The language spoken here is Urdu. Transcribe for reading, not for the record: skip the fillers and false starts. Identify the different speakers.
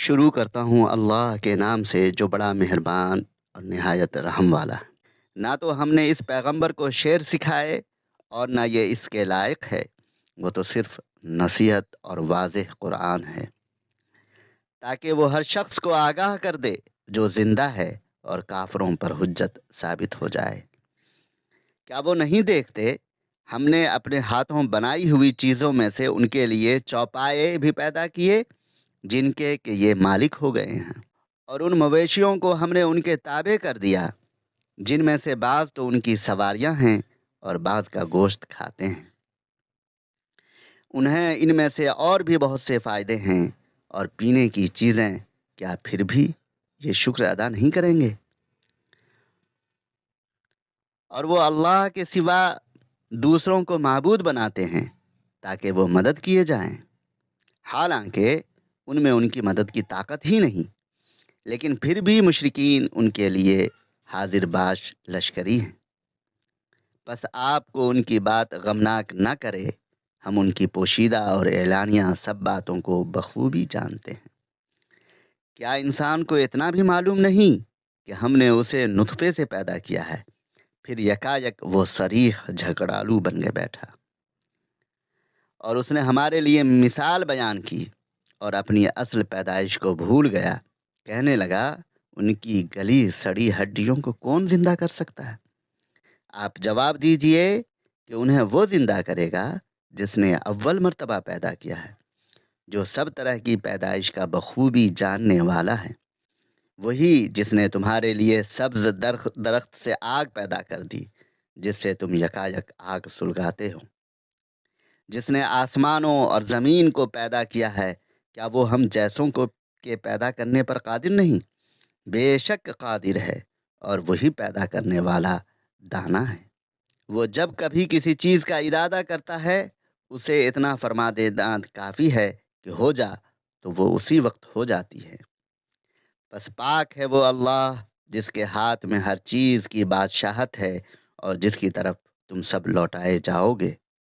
Speaker 1: شروع کرتا ہوں اللہ کے نام سے جو بڑا مہربان اور نہایت رحم والا ہے۔ نہ تو ہم نے اس پیغمبر کو شعر سکھائے اور نہ یہ اس کے لائق ہے، وہ تو صرف نصیحت اور واضح قرآن ہے، تاکہ وہ ہر شخص کو آگاہ کر دے جو زندہ ہے اور کافروں پر حجت ثابت ہو جائے۔ کیا وہ نہیں دیکھتے ہم نے اپنے ہاتھوں بنائی ہوئی چیزوں میں سے ان کے لیے چوپائے بھی پیدا کیے جن کے کہ یہ مالک ہو گئے ہیں، اور ان مویشیوں کو ہم نے ان کے تابع کر دیا جن میں سے بعض تو ان کی سواریاں ہیں اور بعض کا گوشت کھاتے ہیں۔ انہیں ان میں سے اور بھی بہت سے فائدے ہیں اور پینے کی چیزیں، کیا پھر بھی یہ شکر ادا نہیں کریں گے؟ اور وہ اللہ کے سوا دوسروں کو معبود بناتے ہیں تاکہ وہ مدد کیے جائیں، حالانکہ ان میں ان کی مدد کی طاقت ہی نہیں، لیکن پھر بھی مشرکین ان کے لیے حاضر باش لشکری ہیں۔ بس آپ کو ان کی بات غمناک نہ کرے، ہم ان کی پوشیدہ اور اعلانیہ سب باتوں کو بخوبی جانتے ہیں۔ کیا انسان کو اتنا بھی معلوم نہیں کہ ہم نے اسے نطفے سے پیدا کیا ہے، پھر یکایک وہ صریح جھگڑالو بن کے بیٹھا، اور اس نے ہمارے لیے مثال بیان کی اور اپنی اصل پیدائش کو بھول گیا، کہنے لگا ان کی گلی سڑی ہڈیوں کو کون زندہ کر سکتا ہے؟ آپ جواب دیجئے کہ انہیں وہ زندہ کرے گا جس نے اول مرتبہ پیدا کیا ہے، جو سب طرح کی پیدائش کا بخوبی جاننے والا ہے، وہی جس نے تمہارے لیے سبز درخت سے آگ پیدا کر دی جس سے تم یکایک آگ سلگاتے ہو، جس نے آسمانوں اور زمین کو پیدا کیا ہے، کیا وہ ہم جیسوں کو کے پیدا کرنے پر قادر نہیں؟ بے شک قادر ہے، اور وہی پیدا کرنے والا دانا ہے۔ وہ جب کبھی کسی چیز کا ارادہ کرتا ہے اسے اتنا فرما دینا کافی ہے کہ ہو جا، تو وہ اسی وقت ہو جاتی ہے۔ بس پاک ہے وہ اللہ جس کے ہاتھ میں ہر چیز کی بادشاہت ہے اور جس کی طرف تم سب لوٹائے جاؤ گے۔